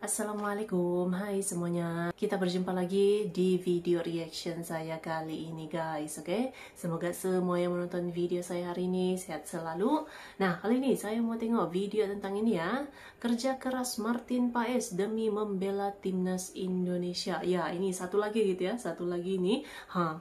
Assalamualaikum, hai semuanya. Kita berjumpa lagi di video reaction saya kali ini guys, oke? Semoga semua yang menonton video saya hari ini sehat selalu. Nah, kali ini saya mau tengok video tentang ini ya. Kerja keras Martin Paes demi membela timnas Indonesia. Ya, ini satu lagi gitu ya, satu lagi ini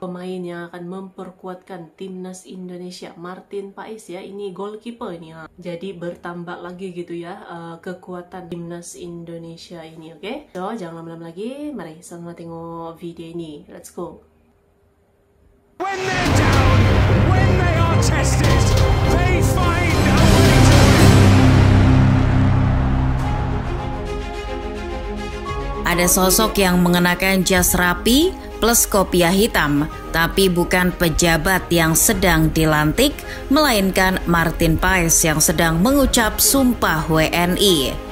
pemain yang akan memperkuatkan timnas Indonesia, Martin Paes ya. Ini goalkeeper ini ya. Jadi bertambah lagi gitu ya kekuatan timnas Indonesia ini, oke? So, jangan lama-lama lagi, mari sama tengok video ini. Let's go. When they're down, when they are tested, they find a way to win. Ada sosok yang mengenakan jas rapi plus kopiah hitam, tapi bukan pejabat yang sedang dilantik, melainkan Martin Paes yang sedang mengucap sumpah WNI.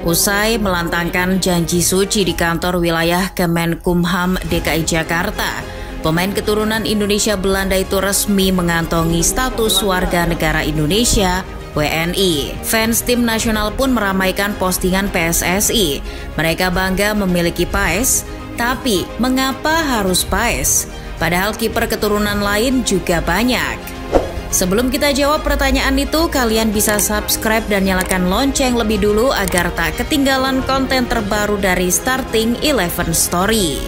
Usai melantangkan janji suci di kantor wilayah Kemenkumham DKI Jakarta, pemain keturunan Indonesia Belanda itu resmi mengantongi status warga negara Indonesia WNI. Fans tim nasional pun meramaikan postingan PSSI. Mereka bangga memiliki Paes, tapi mengapa harus Paes? Padahal kiper keturunan lain juga banyak. Sebelum kita jawab pertanyaan itu, kalian bisa subscribe dan nyalakan lonceng lebih dulu agar tak ketinggalan konten terbaru dari Starting 11 Story.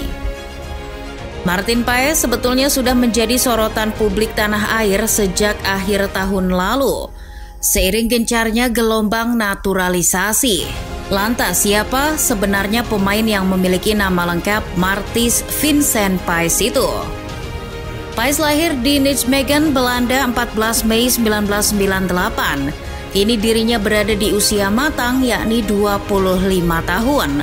Martin Paes sebetulnya sudah menjadi sorotan publik tanah air sejak akhir tahun lalu, seiring gencarnya gelombang naturalisasi. Lantas siapa sebenarnya pemain yang memiliki nama lengkap Martins Vincent Paes itu? Paes lahir di Nijmegen, Belanda 14 Mei 1998. Kini dirinya berada di usia matang yakni 25 tahun.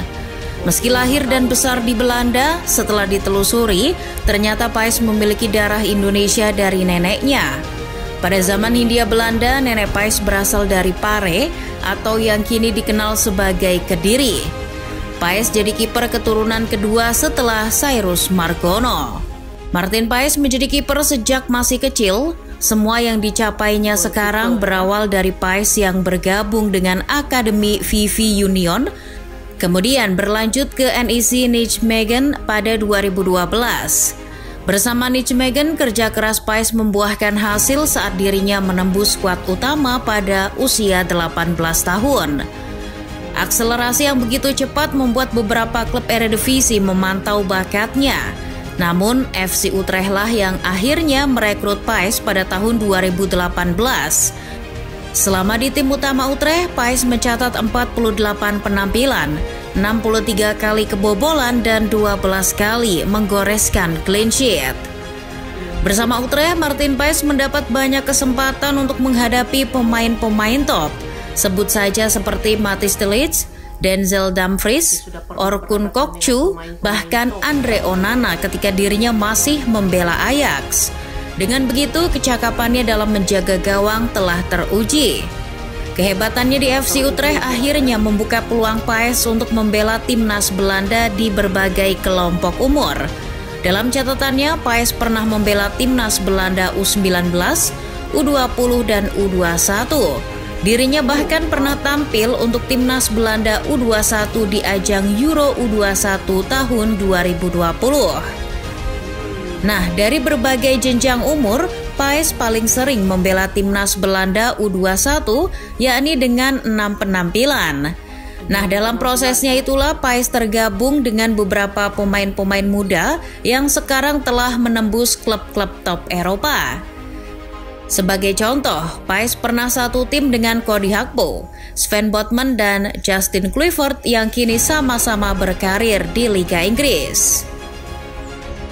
Meski lahir dan besar di Belanda, setelah ditelusuri, ternyata Paes memiliki darah Indonesia dari neneknya. Pada zaman Hindia Belanda, nenek Paes berasal dari Pare atau yang kini dikenal sebagai Kediri. Paes jadi kiper keturunan kedua setelah Cyrus Margono. Martin Paes menjadi kiper sejak masih kecil. Semua yang dicapainya sekarang berawal dari Paes yang bergabung dengan Akademi VV Union, kemudian berlanjut ke NEC Nijmegen pada 2012. Bersama Nijmegen, kerja keras Paes membuahkan hasil saat dirinya menembus skuad utama pada usia 18 tahun. Akselerasi yang begitu cepat membuat beberapa klub Eredivisie memantau bakatnya. Namun, FC Utrecht lah yang akhirnya merekrut Paes pada tahun 2018. Selama di tim utama Utrecht, Paes mencatat 48 penampilan, 63 kali kebobolan, dan 12 kali menggoreskan clean sheet. Bersama Utrecht, Martin Paes mendapat banyak kesempatan untuk menghadapi pemain-pemain top. Sebut saja seperti Matthijs de Ligt, Denzel Dumfries, Orkun Kokcu, bahkan Andre Onana ketika dirinya masih membela Ajax. Dengan begitu, kecakapannya dalam menjaga gawang telah teruji. Kehebatannya di FC Utrecht akhirnya membuka peluang Paes untuk membela timnas Belanda di berbagai kelompok umur. Dalam catatannya, Paes pernah membela timnas Belanda U19, U20, dan U21. Dirinya bahkan pernah tampil untuk timnas Belanda U21 di ajang Euro U21 tahun 2020. Nah, dari berbagai jenjang umur, Paes paling sering membela timnas Belanda U21, yakni dengan 6 penampilan. Nah, dalam prosesnya itulah Paes tergabung dengan beberapa pemain-pemain muda yang sekarang telah menembus klub-klub top Eropa. Sebagai contoh, Paes pernah satu tim dengan Cody Gakpo, Sven Botman, dan Justin Kluivert yang kini sama-sama berkarir di Liga Inggris.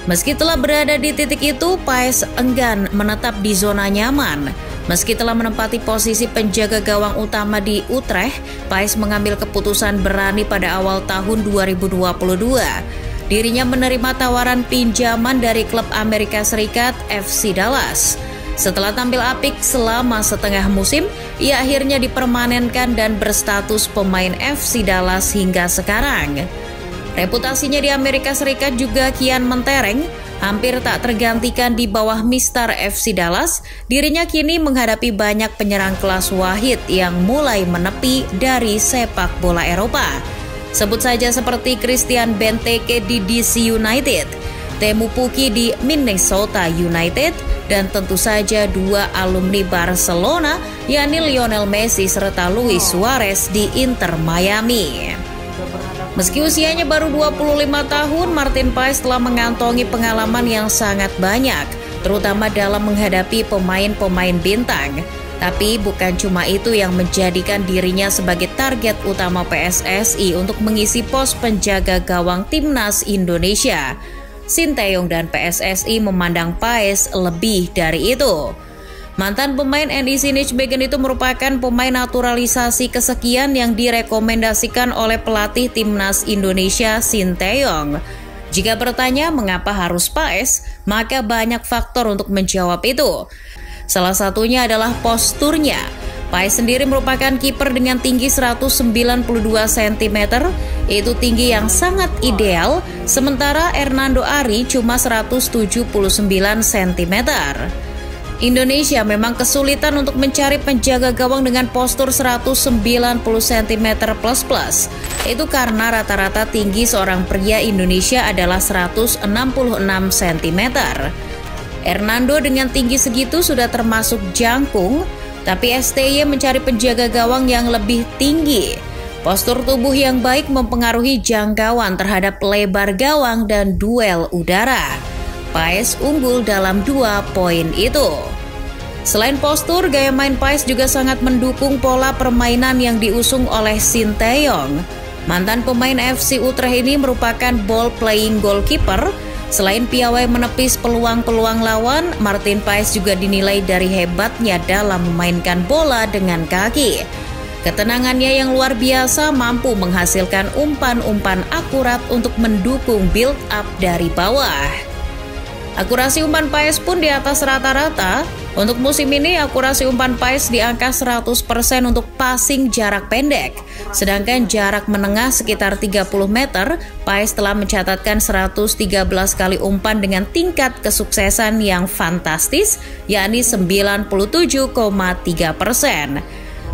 Meski telah berada di titik itu, Paes enggan menetap di zona nyaman. Meski telah menempati posisi penjaga gawang utama di Utrecht, Paes mengambil keputusan berani pada awal tahun 2022. Dirinya menerima tawaran pinjaman dari klub Amerika Serikat FC Dallas. Setelah tampil apik selama setengah musim, ia akhirnya dipermanenkan dan berstatus pemain FC Dallas hingga sekarang. Reputasinya di Amerika Serikat juga kian mentereng, hampir tak tergantikan di bawah Mister FC Dallas. Dirinya kini menghadapi banyak penyerang kelas wahid yang mulai menepi dari sepak bola Eropa. Sebut saja seperti Christian Benteke di DC United, Teemu Pukki di Minnesota United, dan tentu saja dua alumni Barcelona, yakni Lionel Messi serta Luis Suarez di Inter Miami. Meski usianya baru 25 tahun, Martin Paes telah mengantongi pengalaman yang sangat banyak, terutama dalam menghadapi pemain-pemain bintang. Tapi bukan cuma itu yang menjadikan dirinya sebagai target utama PSSI untuk mengisi pos penjaga gawang timnas Indonesia. Sinteyong dan PSSI memandang Paes lebih dari itu. Mantan pemain NEC Nijmegen itu merupakan pemain naturalisasi kesekian yang direkomendasikan oleh pelatih timnas Indonesia Sinteyong. Jika bertanya mengapa harus Paes, maka banyak faktor untuk menjawab itu. Salah satunya adalah posturnya. Paes sendiri merupakan kiper dengan tinggi 192 cm, itu tinggi yang sangat ideal, sementara Hernando Ari cuma 179 cm. Indonesia memang kesulitan untuk mencari penjaga gawang dengan postur 190 cm plus. Itu karena rata-rata tinggi seorang pria Indonesia adalah 166 cm. Hernando dengan tinggi segitu sudah termasuk jangkung, tapi STY mencari penjaga gawang yang lebih tinggi. Postur tubuh yang baik mempengaruhi jangkauan terhadap lebar gawang dan duel udara. Paes unggul dalam 2 poin itu. Selain postur, gaya main Paes juga sangat mendukung pola permainan yang diusung oleh Sinteyong. Mantan pemain FC Utrecht ini merupakan ball playing goalkeeper. Selain piawai menepis peluang-peluang lawan, Martin Paes juga dinilai dari hebatnya dalam memainkan bola dengan kaki. Ketenangannya yang luar biasa mampu menghasilkan umpan-umpan akurat untuk mendukung build up dari bawah. Akurasi umpan Paes pun di atas rata-rata. Untuk musim ini, akurasi umpan Paes di angka 100% untuk passing jarak pendek. Sedangkan jarak menengah sekitar 30 meter, Paes telah mencatatkan 113 kali umpan dengan tingkat kesuksesan yang fantastis, yakni 97,3%.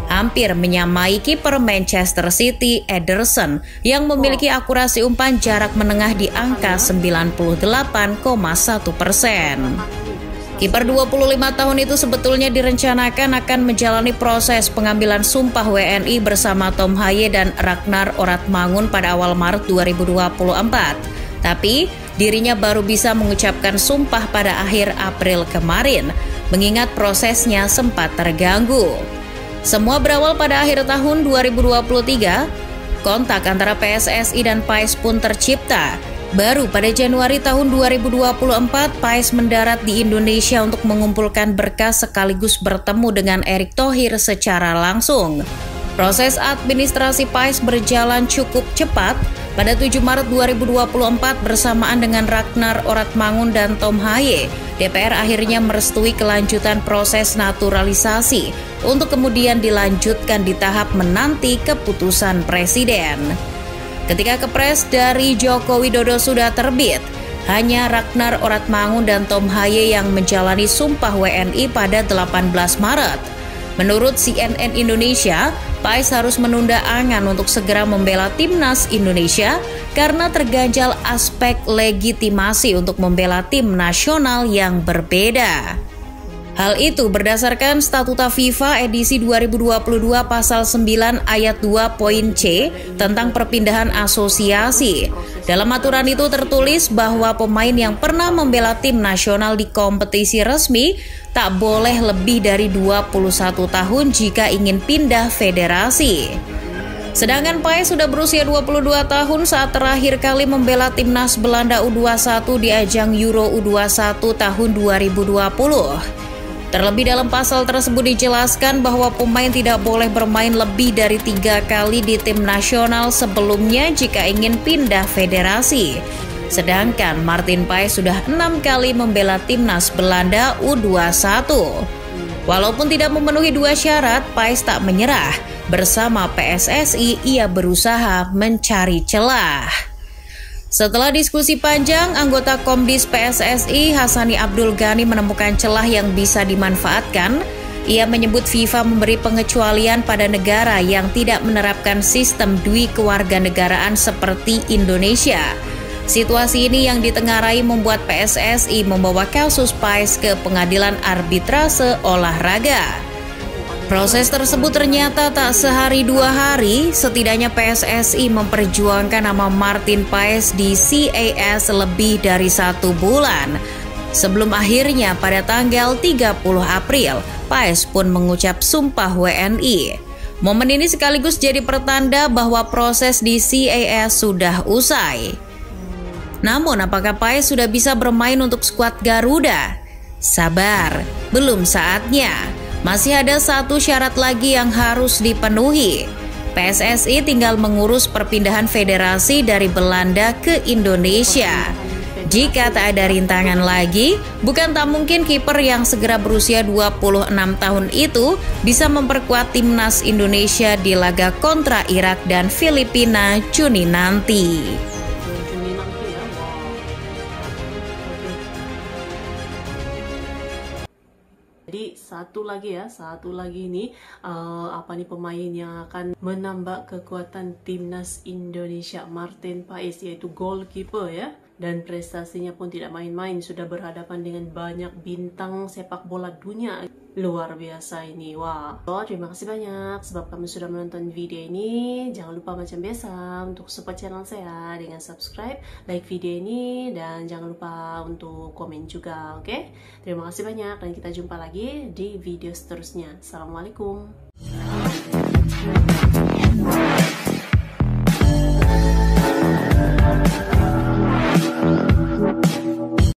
Hampir menyamai kiper Manchester City Ederson yang memiliki akurasi umpan jarak menengah di angka 98,1%. Kiper 25 tahun itu sebetulnya direncanakan akan menjalani proses pengambilan sumpah WNI bersama Tom Haye dan Ragnar Oratmangun pada awal Maret 2024. Tapi dirinya baru bisa mengucapkan sumpah pada akhir April kemarin, mengingat prosesnya sempat terganggu. Semua berawal pada akhir tahun 2023, kontak antara PSSI dan Paes pun tercipta. Baru pada Januari tahun 2024, Paes mendarat di Indonesia untuk mengumpulkan berkas sekaligus bertemu dengan Erick Thohir secara langsung. Proses administrasi Paes berjalan cukup cepat. Pada 7 Maret 2024 bersamaan dengan Ragnar Oratmangun dan Tom Haye, DPR akhirnya merestui kelanjutan proses naturalisasi untuk kemudian dilanjutkan di tahap menanti keputusan Presiden. Ketika kepres dari Joko Widodo sudah terbit, hanya Ragnar Oratmangun dan Tom Haye yang menjalani sumpah WNI pada 18 Maret. Menurut CNN Indonesia, Paes harus menunda angan untuk segera membela timnas Indonesia karena terganjal aspek legitimasi untuk membela tim nasional yang berbeda. Hal itu berdasarkan Statuta FIFA edisi 2022 pasal 9 ayat 2 poin C tentang perpindahan asosiasi. Dalam aturan itu tertulis bahwa pemain yang pernah membela tim nasional di kompetisi resmi tak boleh lebih dari 21 tahun jika ingin pindah federasi. Sedangkan Paes sudah berusia 22 tahun saat terakhir kali membela timnas Belanda U21 di ajang Euro U21 tahun 2020. Terlebih dalam pasal tersebut dijelaskan bahwa pemain tidak boleh bermain lebih dari 3 kali di tim nasional sebelumnya jika ingin pindah federasi. Sedangkan Martin Paes sudah 6 kali membela timnas Belanda U21. Walaupun tidak memenuhi 2 syarat, Paes tak menyerah. Bersama PSSI, ia berusaha mencari celah. Setelah diskusi panjang, anggota Komdis PSSI Hassani Abdul Ghani menemukan celah yang bisa dimanfaatkan. Ia menyebut FIFA memberi pengecualian pada negara yang tidak menerapkan sistem dui kewarganegaraan seperti Indonesia. Situasi ini yang ditengarai membuat PSSI membawa kasus PAES ke Pengadilan Arbitrase Olahraga. Proses tersebut ternyata tak sehari dua hari, setidaknya PSSI memperjuangkan nama Martin Paes di CAS lebih dari 1 bulan. Sebelum akhirnya pada tanggal 30 April, Paes pun mengucap sumpah WNI. Momen ini sekaligus jadi pertanda bahwa proses di CAS sudah usai. Namun apakah Paes sudah bisa bermain untuk skuad Garuda? Sabar, belum saatnya. Masih ada satu syarat lagi yang harus dipenuhi. PSSI tinggal mengurus perpindahan federasi dari Belanda ke Indonesia. Jika tak ada rintangan lagi, bukan tak mungkin kiper yang segera berusia 26 tahun itu bisa memperkuat timnas Indonesia di laga kontra Irak dan Filipina Juni nanti. Jadi satu lagi nih pemain yang akan menambah kekuatan timnas Indonesia, Martin Paes, yaitu goalkeeper ya. Dan prestasinya pun tidak main-main, sudah berhadapan dengan banyak bintang sepak bola dunia. Luar biasa ini, wah. Terima kasih banyak sebab kamu sudah menonton video ini. Jangan lupa macam biasa untuk support channel saya dengan subscribe, like video ini, dan jangan lupa untuk komen juga, oke? Terima kasih banyak dan kita jumpa lagi di video seterusnya. Assalamualaikum.